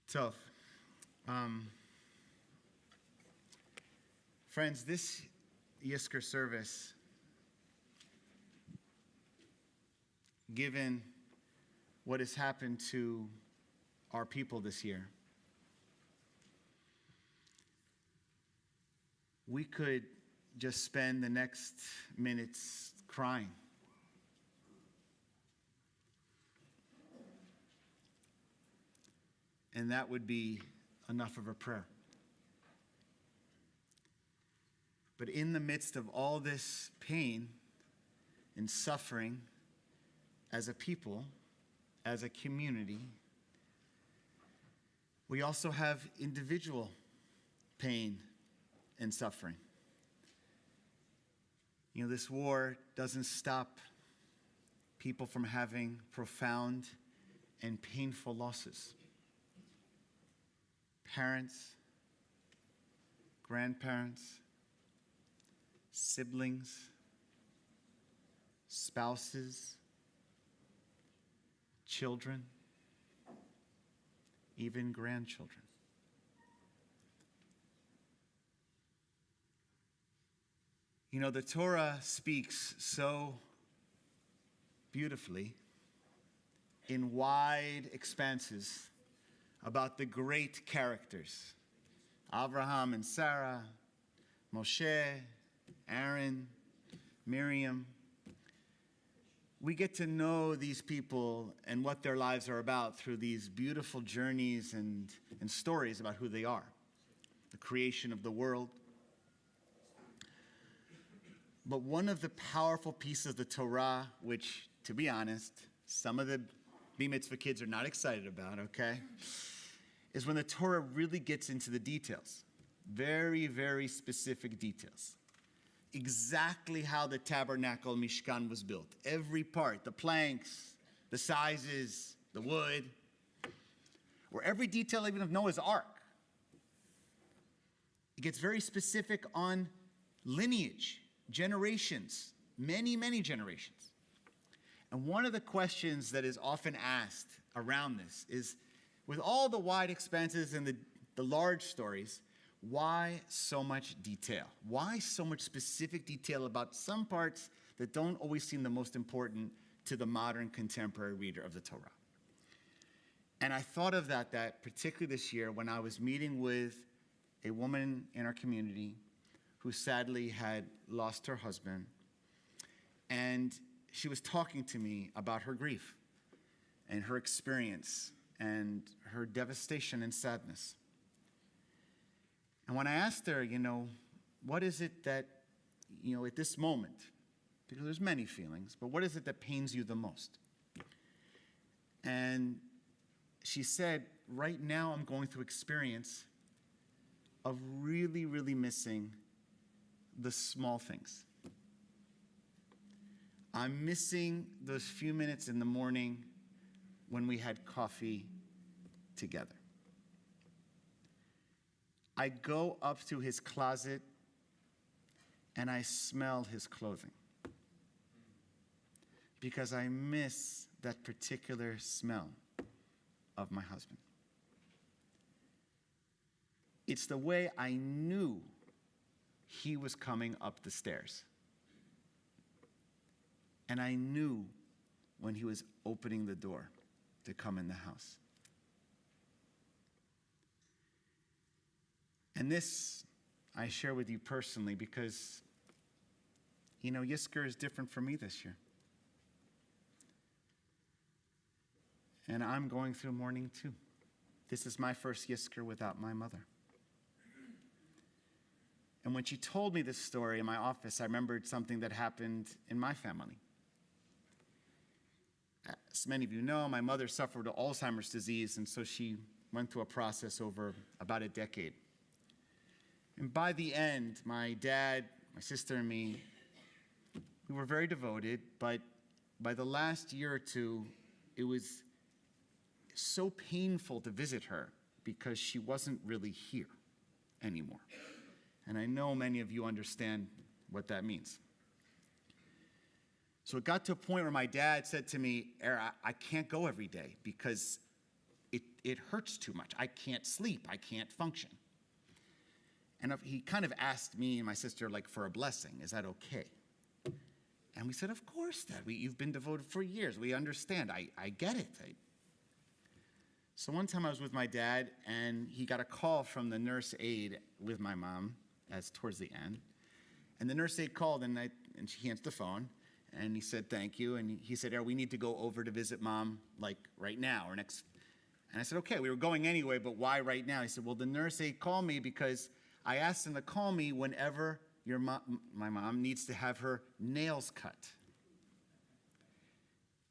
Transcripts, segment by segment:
So, friends, this Yizkor service, given what has happened to our people this year, we could just spend the next minutes crying. And that would be enough of a prayer. But in the midst of all this pain and suffering, as a people, as a community, we also have individual pain and suffering. You know, this war doesn't stop people from having profound and painful losses. Parents, grandparents, siblings, spouses, children, even grandchildren. You know, the Torah speaks so beautifully in wide expanses about the great characters, Abraham and Sarah, Moshe, Aaron, Miriam. We get to know these people and what their lives are about through these beautiful journeys and stories about who they are, the creation of the world. But one of the powerful pieces of the Torah, which, to be honest, some of the Bar Mitzvah kids are not excited about, okay, is when the Torah really gets into the details. Very, very specific details. Exactly how the tabernacle Mishkan was built. Every part, the planks, the sizes, the wood, or every detail even of Noah's Ark. It gets very specific on lineage, generations, many, many generations. And one of the questions that is often asked around this is, with all the wide expanses and the large stories, why so much detail? Why so much specific detail about some parts that don't always seem the most important to the modern contemporary reader of the Torah? And I thought of that particularly this year when I was meeting with a woman in our community who sadly had lost her husband. And she was talking to me about her grief and her experience and her devastation and sadness. And when I asked her, you know, what is it that, you know, at this moment, because there's many feelings, but what is it that pains you the most? And she said, right now I'm going through experience of really, really missing the small things. I'm missing those few minutes in the morning when we had coffee together. I go up to his closet and I smell his clothing because I miss that particular smell of my husband. It's the way I knew he was coming up the stairs. And I knew when he was opening the door to come in the house. And this I share with you personally because, you know, Yizkor is different for me this year. And I'm going through mourning too. This is my first Yizkor without my mother. And when she told me this story in my office, I remembered something that happened in my family. As many of you know, my mother suffered with Alzheimer's disease, and so she went through a process over about a decade. And by the end, my dad, my sister, and me, we were very devoted, but by the last year or two, it was so painful to visit her because she wasn't really here anymore. And I know many of you understand what that means. So it got to a point where my dad said to me, I can't go every day because it hurts too much. I can't sleep. I can't function. And he kind of asked me and my sister for a blessing. Is that okay? And we said, of course, Dad. You've been devoted for years. We understand. I get it. So one time I was with my dad, and he got a call from the nurse aide with my mom towards the end. And the nurse aide called, and she answered the phone. And he said, thank you. And he said, we need to go over to visit Mom, right now or next. And I said, okay, we were going anyway, but why right now? He said, well, the nurse aide called me because I asked him to call me whenever my mom needs to have her nails cut.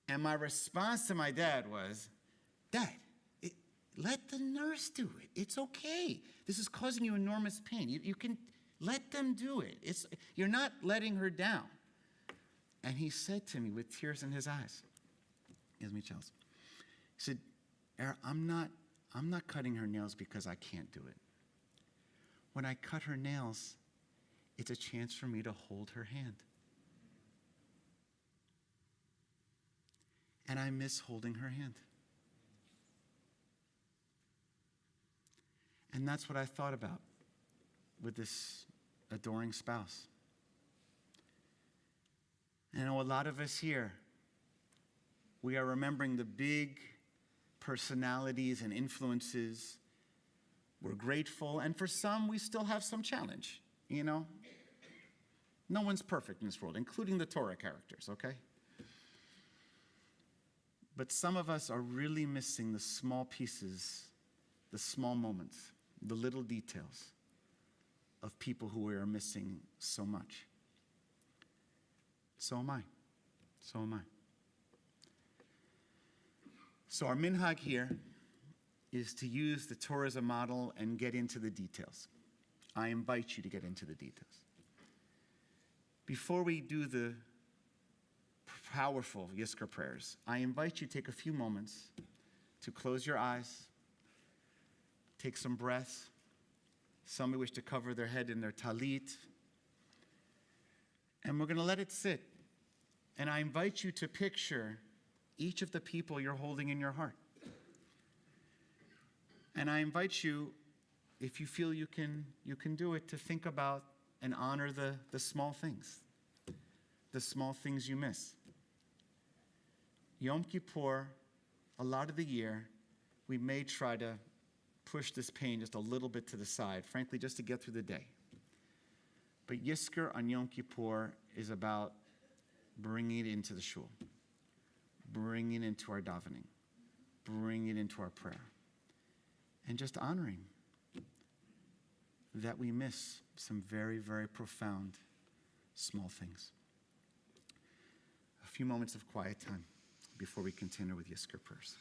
And my response to my dad was, Dad, let the nurse do it. It's okay. This is causing you enormous pain. You can let them do it. You're not letting her down. And he said to me with tears in his eyes, gives me chills. He said, I'm not cutting her nails because I can't do it. When I cut her nails, it's a chance for me to hold her hand. And I miss holding her hand. And that's what I thought about with this adoring spouse. And I know a lot of us here, we are remembering the big personalities and influences. We're grateful, and for some, we still have some challenge, No one's perfect in this world, including the Torah characters, okay? But some of us are really missing the small pieces, the small moments, the little details of people who we are missing so much. So am I. So am I. So our minhag here is to use the Torah as a model and get into the details. I invite you to get into the details. Before we do the powerful Yizkor prayers, I invite you to take a few moments to close your eyes, take some breaths. Some may wish to cover their head in their talit. And we're going to let it sit. And I invite you to picture each of the people you're holding in your heart. And I invite you, if you feel you can do it, to think about and honor the small things you miss. Yom Kippur, a lot of the year, we may try to push this pain just a little bit to the side, frankly, just to get through the day. But Yizkor on Yom Kippur is about bringing it into the shul, bringing it into our davening, bringing it into our prayer, and just honoring that we miss some very, very profound small things. A few moments of quiet time before we continue with Yizkor prayers.